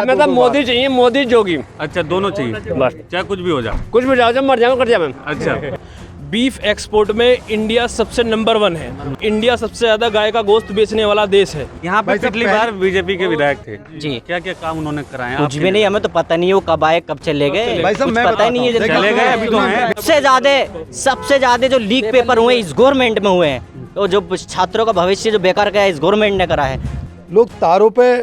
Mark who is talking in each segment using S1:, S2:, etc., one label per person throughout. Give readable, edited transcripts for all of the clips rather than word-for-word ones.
S1: हमें तो मोदी चाहिए, मोदी जोगी।
S2: अच्छा, दोनों चाहिए
S1: बस,
S2: चाहे कुछ भी हो जाए।
S1: कुछ भी जाओ, जब मर जाओ, कट जाओ मैम।
S2: अच्छा,
S3: बीफ एक्सपोर्ट में इंडिया सबसे नंबर 1 है। इंडिया सबसे ज्यादा गाय का गोश्त बेचने वाला देश है।
S2: यहाँ पे पिछली बार बीजेपी के विधायक थे
S4: जी।
S2: क्या क्या काम उन्होंने कराए?
S4: कुछ भी नहीं, हमें तो पता नहीं है वो कब आए कब चले गए,
S5: भाई साहब,
S4: कुछ
S5: मैं
S4: पता ही नहीं है।
S5: बताता हूं।
S2: चले गए अभी तो हैं।
S4: सबसे ज्यादा जो लीक पेपर हुए इस गवर्नमेंट में हुए हैं, तो जो छात्रों का भविष्य जो बेकार गया इस गवर्नमेंट ने करा है।
S5: लोग तारों पे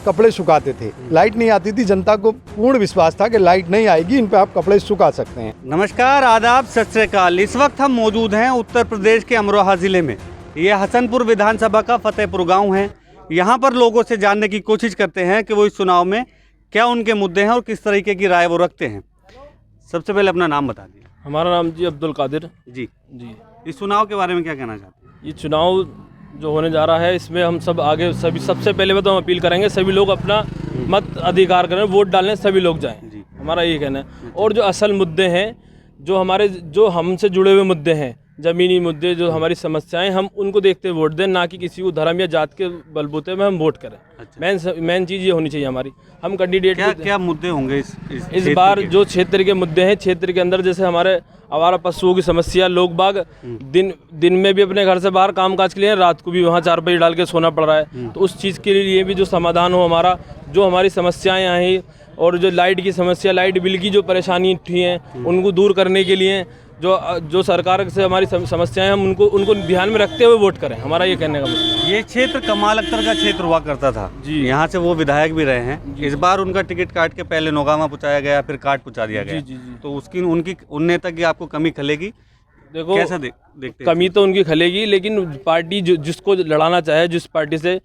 S5: कपड़े सुखाते थे, लाइट नहीं आती थी, जनता को पूर्ण विश्वास था कि लाइट नहीं आएगी, इन पे आप कपड़े सुखा सकते हैं।
S2: नमस्कार, आदाब, सत श्री अकाल। इस वक्त हम मौजूद हैं उत्तर प्रदेश के अमरोहा जिले में। ये हसनपुर विधानसभा का फतेहपुर गांव है। यहाँ पर लोगों से जानने की कोशिश करते हैं कि वो इस चुनाव में क्या उनके मुद्दे हैं और किस तरीके की राय वो रखते हैं। सबसे पहले अपना नाम बता दीजिए।
S3: हमारा नाम जी अब्दुल कादिर
S2: जी।
S3: जी।
S2: इस चुनाव के बारे में क्या कहना चाहते हैं?
S3: ये चुनाव जो होने जा रहा है, इसमें हम सब आगे सभी सबसे पहले तो हम अपील करेंगे सभी लोग अपना मत अधिकार करें, वोट डालने सभी लोग जाएं।
S2: जी।
S3: हमारा ये कहना है। और जो असल मुद्दे हैं, जो हमसे जुड़े हुए मुद्दे हैं, ज़मीनी मुद्दे, जो हमारी समस्याएं, हम उनको देखते हुए वोट दें, ना कि किसी को धर्म या जात के बलबूते में हम वोट करें।
S2: अच्छा।
S3: मेन चीज़ ये होनी चाहिए हमारी। हम कैंडिडेट
S2: क्या मुद्दे होंगे
S3: इस बार जो क्षेत्र के मुद्दे हैं, क्षेत्र के अंदर जैसे हमारे आवारा पशुओं की समस्या, लोग बाग दिन में भी अपने घर से बाहर कामकाज के लिए, रात को भी वहाँ चारपाई डाल के सोना पड़ रहा है। तो उस चीज़ के लिए भी जो समाधान हो हमारा, जो हमारी समस्याएं आई, और जो लाइट की समस्या, लाइट बिल की जो परेशानी थी हैं, उनको दूर करने के लिए जो सरकार से हमारी समस्याएं, हम उनको ध्यान में रखते हुए वोट करें। हमारा ये कहने का मतलब।
S2: ये क्षेत्र कमाल अख्तर का क्षेत्र हुआ करता था
S3: जी।
S2: यहाँ से वो विधायक भी रहे हैं। इस बार उनका टिकट काट के पहले नौगामा पहुँचाया गया, फिर काट पहुँचा दिया गया।
S3: जी।
S2: तो उसकी उन नेता की आपको कमी खलेगी?
S3: देखो,
S2: कैसा देखते हैं?
S3: कमी तो उनकी खलेगी, लेकिन पार्टी जिसको लड़ाना चाहे, जिस पार्टी से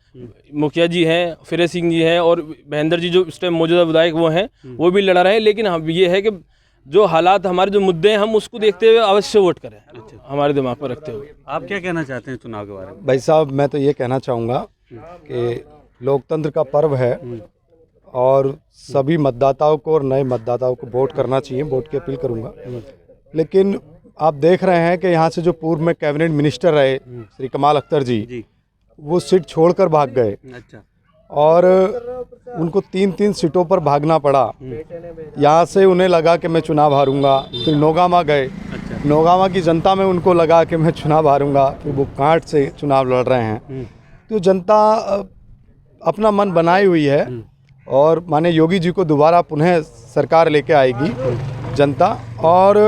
S3: मुखिया जी हैं, फिरे सिंह जी हैं और महेंद्र जी जो इस टाइम मौजूदा विधायक वो हैं, वो भी लड़ा रहे हैं। लेकिन हम ये है कि जो हालात, हमारे जो मुद्दे हैं, हम उसको देखते हुए अवश्य वोट करें। अच्छा। हमारे दिमाग पर रखते हुए।
S2: आप क्या कहना चाहते हैं चुनाव के बारे में?
S5: भाई साहब, मैं तो ये कहना चाहूँगा कि लोकतंत्र का पर्व है और सभी मतदाताओं को और नए मतदाताओं को वोट करना चाहिए, वोट की अपील करूँगा। लेकिन आप देख रहे हैं कि यहाँ से जो पूर्व में कैबिनेट मिनिस्टर रहे श्री कमाल अख्तर जी, वो सीट छोड़कर भाग गए।
S2: अच्छा।
S5: और उनको 3-3 सीटों पर भागना पड़ा। यहाँ से उन्हें लगा कि मैं चुनाव हारूंगा, फिर नौगामा गए।
S2: अच्छा।
S5: नौगामा की जनता में उनको लगा कि मैं चुनाव हारूंगा, फिर वो कांट से चुनाव लड़ रहे हैं। तो जनता अपना मन बनाई हुई है और माने योगी जी को दोबारा पुनः सरकार लेके आएगी जनता। और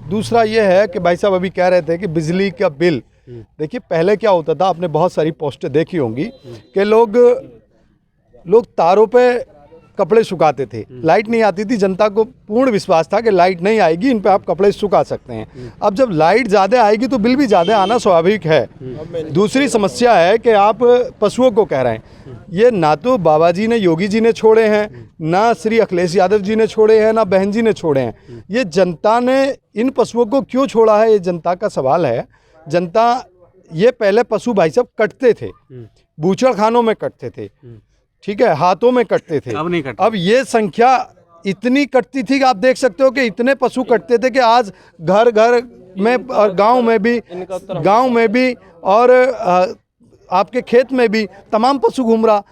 S5: दूसरा ये है कि भाई साहब अभी कह रहे थे कि बिजली का बिल, देखिए पहले क्या होता था, आपने बहुत सारी पोस्टें देखी होंगी कि लोग तारों पे कपड़े सुखाते थे, लाइट नहीं आती थी, जनता को पूर्ण विश्वास था कि लाइट नहीं आएगी, इन पे आप कपड़े सुखा सकते हैं। अब जब लाइट ज़्यादा आएगी तो बिल भी ज़्यादा आना स्वाभाविक है। दूसरी समस्या है कि आप पशुओं को कह रहे हैं, ये ना तो बाबा जी ने, योगी जी ने छोड़े हैं, ना श्री अखिलेश यादव जी ने छोड़े हैं, ना बहन जी ने छोड़े हैं। ये जनता ने इन पशुओं को क्यों छोड़ा है, ये जनता का सवाल है। जनता, ये पहले पशु भाई साहब कटते थे, बूचड़ खानों में कटते थे, ठीक है, हाथों में कटते थे।
S2: अब नहीं कटते।
S5: अब ये संख्या इतनी कटती थी कि आप देख सकते हो कि इतने पशु कटते थे कि आज घर घर में और गांव में भी और आपके खेत में भी तमाम पशु घूम रहा।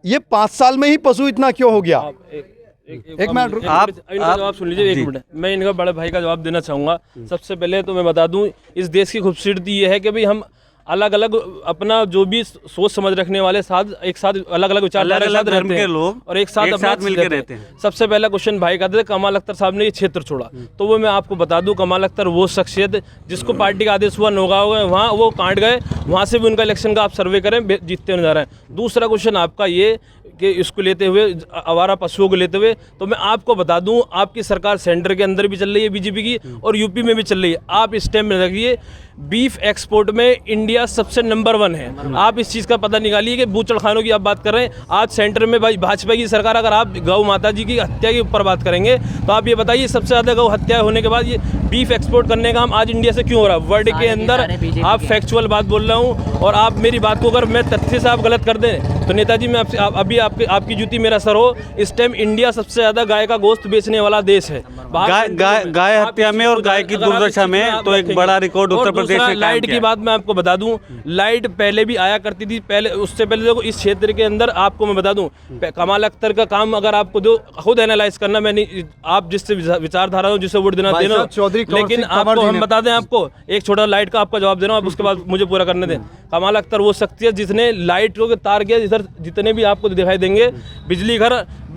S5: ये 5 साल में ही पशु इतना क्यों हो गया? एक मिनट,
S3: आप इनका जवाब सुन लीजिए। 1 मिनट, मैं इनका बड़े भाई का जवाब देना चाहूँगा। सबसे पहले तो मैं बता दूं, इस देश की खूबसूरती ये है कि भाई हम अलग अलग अपना जो भी सोच समझ रखने वाले एक साथ अलग अलग विचारधारा के साथ रहते हैं लोग, और एक साथ
S2: मिलकर रहते हैं।
S3: सबसे पहला क्वेश्चन भाई का था, कमाल अख्तर साहब ने ये क्षेत्र छोड़ा, तो वो मैं आपको बता दूं, कमाल अख्तर वो शख्सियत जिसको पार्टी का आदेश हुआ नौगांव गए, वहाँ वो काट गए, वहाँ से भी उनका इलेक्शन का आप सर्वे करें, जीतते नजर आए। दूसरा क्वेश्चन आपका ये कि इसको लेते हुए, आवारा पशुओं को लेते हुए, तो मैं आपको बता दूं, आपकी सरकार सेंटर के अंदर भी चल रही है बीजेपी की, और यूपी में भी चल रही है। आप इस टाइम में रखिए, बीफ एक्सपोर्ट में इंडिया सबसे नंबर 1 है। आप इस चीज़ का पता निकालिए कि बूचड़खानों की आप बात कर रहे हैं। आज सेंटर में भाजपा की सरकार, अगर आप गौ माता जी की हत्या के ऊपर बात करेंगे, तो आप ये बताइए, सबसे ज़्यादा गौ हत्या होने के बाद ये बीफ एक्सपोर्ट करने का हम आज इंडिया से क्यों हो रहा है? वर्ल्ड के अंदर आप फैक्चुअल बात बोल रहा हूँ, और आप मेरी बात को अगर मैं तथ्य से आप गलत कर दें तो नेताजी मैं आपसे अभी आपकी जूती मेरा सर हो। इस टाइम इंडिया सबसे ज़्यादा गाय का गोश्त बेचने वाला देश है।
S2: गाय हत्या में और गाय की दुर्दशा में तो एक बड़ा रिकॉर्ड उत्तर प्रदेश में
S3: लाइट की बात मैं आपको बता दूं, लाइट पहले भी आया करती थी। पहले उससे पहले देखो इस क्षेत्र के अंदर आपको मैं बता दूं, कमाल अख्तर का काम अगर आपको दो खुद एनालाइज करना, मैं नहीं, आप जिससे विचारधारा हो जिससे वोट देना, लेकिन आपको हम बता दें, आपको एक छोटा लाइट का आपका जवाब देना, आप उसके बाद मुझे पूरा करने दें। कमाल अख्तर वो शख्सियत जिसने लाइट को तार किया, इधर जितने भी आपको दिखाई देंगे बिजली घर,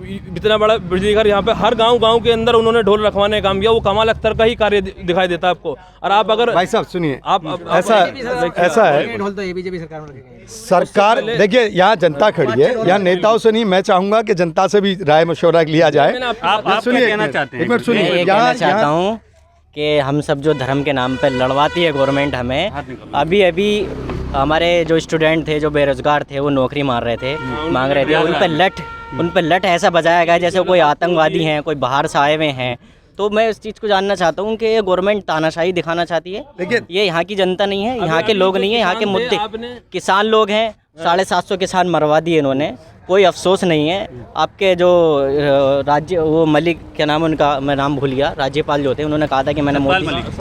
S3: इतना बड़ा बिजली घर यहाँ पे हर गांव के अंदर उन्होंने ढोल रखवाने का काम किया। वो कमाल अख्तर का ही कार्य दिखाई देता है आपको। और आप अगर
S5: भाई साहब सुनिए,
S3: आप
S5: ऐसा है
S6: ढोल तो ये बीजेपी सरकार में रखेंगे।
S5: सरकार देखिए, यहाँ जनता खड़ी है, यहाँ नेताओं से नहीं, मैं चाहूंगा कि जनता से भी राय मशवरा लिया जाए।
S2: आप सुनिए, कहना चाहते हैं,
S5: एक मिनट
S4: मैं
S5: सुनिए।
S4: ये कहना चाहता हूँ कि हम सब जो धर्म के नाम पे लड़वाती है गवर्नमेंट हमें, अभी हमारे जो स्टूडेंट थे, जो बेरोजगार थे, वो नौकरी मांग रहे थे, उन पे लठ ऐसा बजाया गया जैसे कोई आतंकवादी हैं, कोई बाहर से आए हुए हैं। तो मैं इस चीज़ को जानना चाहता हूँ कि ये गवर्नमेंट तानाशाही दिखाना चाहती है।
S5: देखिए,
S4: ये यहाँ की जनता नहीं है, यहाँ के लोग नहीं है, यहाँ के मुद्दे किसान लोग हैं। 750 किसान मरवा दिए इन्होंने, कोई अफसोस नहीं है। आपके जो राज्य वो मलिक, क्या नाम उनका, मैं नाम भूल गया, राज्यपाल जो थे, उन्होंने कहा था कि मैंने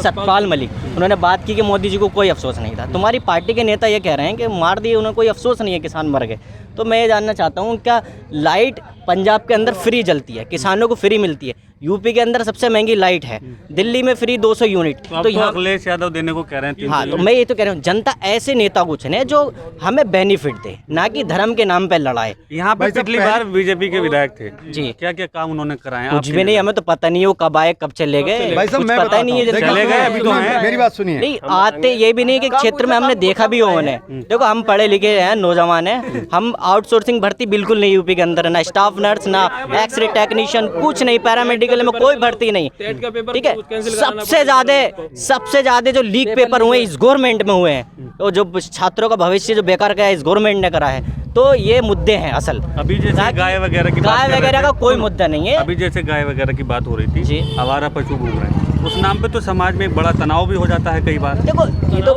S4: सतपाल मलिक, उन्होंने बात की कि मोदी जी को कोई अफसोस नहीं था। तुम्हारी पार्टी के नेता ये कह रहे हैं कि मार दिए, उन्हें कोई अफसोस नहीं है, किसान मर गए। तो मैं ये जानना चाहता हूँ, क्या लाइट पंजाब के अंदर फ्री जलती है, किसानों को फ्री मिलती है, यूपी के अंदर सबसे महंगी लाइट है, दिल्ली में फ्री 200 यूनिट,
S2: तो यहाँ अखिलेश यादव देने को कह रहे हैं।
S4: हाँ, तो मैं ये तो कह रहा हूँ, जनता ऐसे नेता को चुने जो हमें बेनिफिट दे, ना कि धर्म के नाम पे लड़ाए।
S2: यहाँ पे पिछली बार बीजेपी के विधायक थे
S4: जी,
S2: क्या क्या काम उन्होंने कराए?
S4: कुछ भी नहीं, हमें तो पता नहीं है वो कब आए कब चले गए,
S5: भाई साहब
S4: कुछ
S5: मैं
S4: पता ही नहीं है।
S2: चले गए अभी तो हैं।
S5: मेरी बात सुनिए,
S4: नहीं आते, ये भी नहीं कि क्षेत्र में हमने देखा भी हो उन्हें। देखो हम पढ़े लिखे हैं, नौजवान हैं, हम आउटसोर्सिंग भर्ती बिल्कुल नहीं यूपी के अंदर, ना स्टाफ नर्स, ना एक्सरे टेक्नीशियन, कुछ नहीं, पैरामेडिकल में कोई भर्ती नहीं, ठीक है। सबसे ज्यादा जो लीक पेपर हुए इस गवर्नमेंट में हुए हैं, तो जो छात्रों का भविष्य जो बेकार गया इस गवर्नमेंट ने करा है। तो ये मुद्दे हैं असल।
S2: अभी जैसे गाय वगैरह की
S4: का कोई मुद्दा नहीं है।
S2: अभी जैसे गाय वगैरह की बात हो रही थी
S4: जी,
S2: आवारा पशु घूम रहे हैं, उस नाम पे तो समाज में एक बड़ा तनाव भी हो जाता है कई बार।
S4: देखो ये तो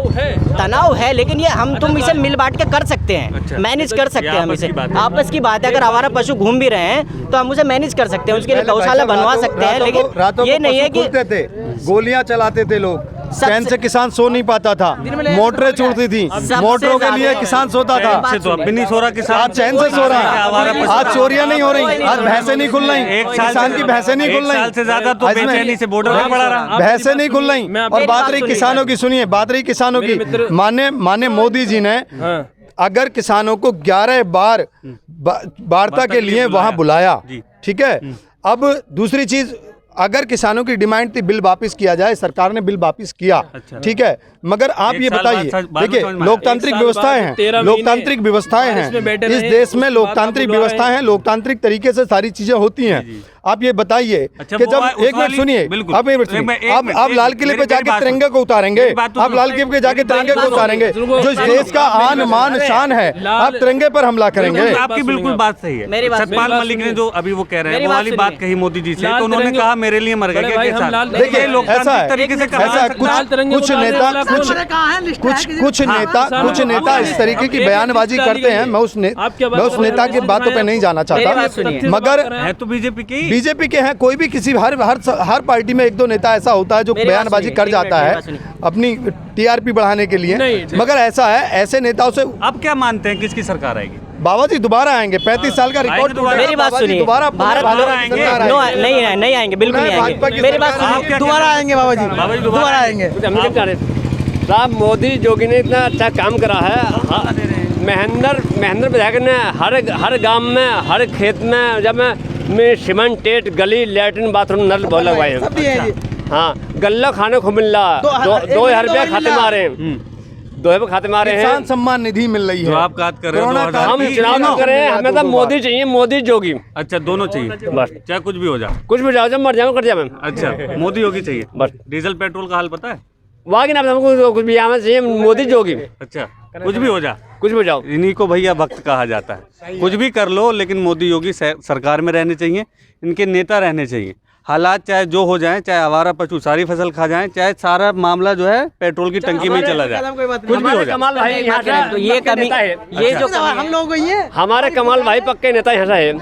S4: तनाव है, लेकिन ये हम तुम इसे मिल बांट के कर सकते हैं, मैनेज कर सकते हैं हम इसे। आपस की बात है, अगर आवारा पशु घूम भी रहे हैं तो हम उसे मैनेज कर सकते हैं, उसके लिए गौशाला बनवा सकते हैं। लेकिन ये नहीं है कि
S5: गोलियां चलाते थे लोग, चैन से किसान सो नहीं पाता था, मोटरें छूटती थी, मोटरों के लिए किसान सोता था।
S2: तो अब भी नहीं सो रहा किसान,
S5: आज चैन से सो रहा है, आज चोरियां नहीं हो रही, आज भैंसें नहीं खुल रही, किसान की भैंसें नहीं खुल रही,
S2: साल से ज्यादा तो बेचैनी से बॉर्डर पे पड़ा रहा,
S5: भैंसें नहीं खुल रही। और बात रही किसानों की, सुनिए, बात रही किसानों की, माने मोदी जी ने अगर किसानों को 11 बार वार्ता के लिए वहां बुलाया, ठीक है। अब दूसरी चीज, अगर किसानों की डिमांड थी बिल वापस किया जाए, सरकार ने बिल वापस किया, ठीक है। मगर आप ये बताइए, देखिए लोकतांत्रिक व्यवस्थाएं हैं, लोकतांत्रिक व्यवस्थाएं हैं इस देश में, लोकतांत्रिक व्यवस्थाएं हैं, लोकतांत्रिक तरीके से सारी चीजें होती हैं। आप ये बताइए कि जब, एक मिनट सुनिए, आप लाल किले पे जाके तिरंगे को उतारेंगे, आप लाल किले पे जाके तिरंगे को उतारेंगे, जो इस देश का आन मान शान है, आप तिरंगे पर हमला करेंगे।
S2: आपकी बिल्कुल बात सही है। सतपाल मलिक ने जो अभी वो कह रहे हैं वो वाली बात कही मोदी जी से, तो उन्होंने कहा मेरे लिए मर गए।
S5: देखिए ऐसा है, कुछ नेता इस तरीके की बयानबाजी करते हैं, मैं उस नेता की बातों पे नहीं जाना चाहता, मगर
S2: है तो
S5: बीजेपी के हैं। कोई भी किसी हर पार्टी में एक दो नेता ऐसा होता है जो बयानबाजी कर जाता है अपनी टीआरपी बढ़ाने के लिए, मगर ऐसा है, ऐसे नेताओं से।
S2: आप क्या मानते हैं किसकी सरकार आएगी?
S5: बाबा जी दोबारा आएंगे, 35 साल का रिकॉर्ड।
S4: मेरी बात सुनिए,
S5: दोबारा
S4: भारत नहीं आएंगे, बिल्कुल नहीं आएंगे। मेरी बात सुनिए,
S6: दोबारा आएंगे बाबा जी, दोबारा आएंगे।
S1: साहब मोदी जोगी ने इतना अच्छा काम करा है, महेंद्र विधायक ने हर गांव में, हर खेत में, जब मैं सीमेंट, टेट, गली, लैट्रिन, बाथरूम, नल बहुत लगवाए हैं। हाँ, गल्ला खाने को मिल रहा, 2000 रुपया खाते में आ रहे हैं, 2000 खाते में आ रहे हैं।
S5: किसान सम्मान निधि मिल रही है।
S2: जो आप बात कर रहे हो,
S1: हम चुनाव कर रहे हैं, हमें तो मोदी चाहिए, मोदी जोगी।
S2: अच्छा, दोनों चाहिए बस, चाहे कुछ भी हो जाए,
S1: कुछ भी जाओ, जब मर जाओ, कट जाए।
S2: अच्छा, मोदी योगी चाहिए
S1: बस।
S2: डीजल पेट्रोल का हाल पता है?
S1: वहाँ की ना हमको कुछ भी हमें चाहिए, मोदी जोगी।
S2: अच्छा, कुछ भी हो जा,
S1: कुछ भी जाओ।
S2: इन्हीं को भैया वक्त कहा जाता है। कुछ भी कर लो, लेकिन मोदी योगी सरकार में रहने चाहिए, इनके नेता रहने चाहिए। हालात चाहे जो हो जाएं, चाहे आवारा पशु सारी फसल खा जाएं, चाहे सारा मामला जो है पेट्रोल की टंकी में ही चला जाए, कुछ भी हो जाए।
S1: कमाल भाई यहाँ
S4: तो ये कमी, ये जो कमी
S6: हम लोग ही है।
S1: हमारे कमाल भाई पक्के नेता यहाँ से है,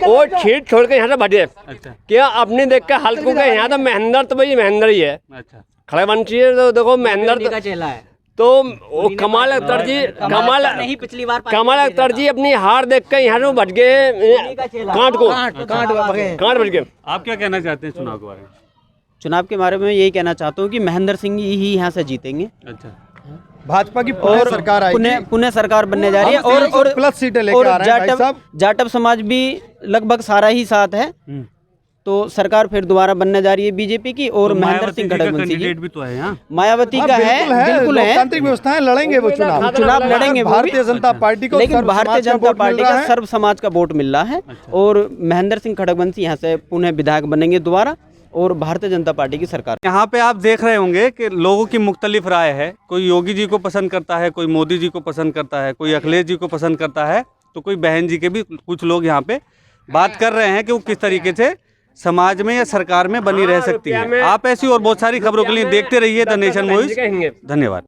S1: वो छीट छोड़ के यहाँ से भजे।
S2: अच्छा
S1: क्या अपने देख के हल्कों के यहाँ तो महेंद्र तो भाई महेंद्र ही है,
S2: अच्छा
S1: खड़ेवंशी है तो देखो महेंद्र
S4: का चेला है
S1: तो वो कमाल अख्तर जी
S4: नहीं पिछली बार
S1: कमाल अख्तर जी अपनी हार देख के यहाँ से भज गए कांट को कांट भज गए।
S2: आप क्या कहना चाहते हैं चुनाव के बारे में?
S7: चुनाव के बारे में यही कहना चाहता हूँ कि महेंद्र सिंह ही यहाँ से जीतेंगे
S2: अच्छा
S5: भाजपा की पुनः सरकार आएगी,
S7: पुनः सरकार बनने जा रही है
S5: हम 300 प्लस सीटें लेकर आ रहे हैं भाई साहब।
S7: जाटव समाज भी लगभग सारा ही साथ है, तो सरकार फिर दोबारा बनने जा रही है बीजेपी की। और महेंद्र सिंह खड़गवंशी जी
S2: कैंडिडेट भी तो है यहाँ,
S7: मायावती का है, बिल्कुल है,
S5: लोकतांत्रिक व्यवस्थाएं लड़ेंगे वो
S7: चुनाव लड़ेंगे वो भी।
S5: भारतीय जनता पार्टी को,
S7: लेकिन
S5: सर्व
S7: भारतीय
S5: समाज का
S7: जनता
S5: वोट
S7: पार्टी
S5: मिल रहा
S7: का
S5: है।
S7: सर्व समाज का वोट मिल रहा है और महेंद्र सिंह खड़गवंशी यहाँ से पुनः विधायक बनेंगे दोबारा और भारतीय जनता पार्टी की सरकार।
S2: यहाँ पे आप देख रहे होंगे कि लोगों की मुख्तलिफ राय है, कोई योगी जी को पसंद करता है, कोई मोदी जी को पसंद करता है, कोई अखिलेश जी को पसंद करता है, तो कोई बहन जी के भी कुछ लोग यहाँ पे बात कर रहे हैं कि वो किस तरीके से समाज में या सरकार में बनी रह सकती है। आप ऐसी और बहुत सारी खबरों के लिए देखते रहिए द नेशन वॉइस। धन्यवाद।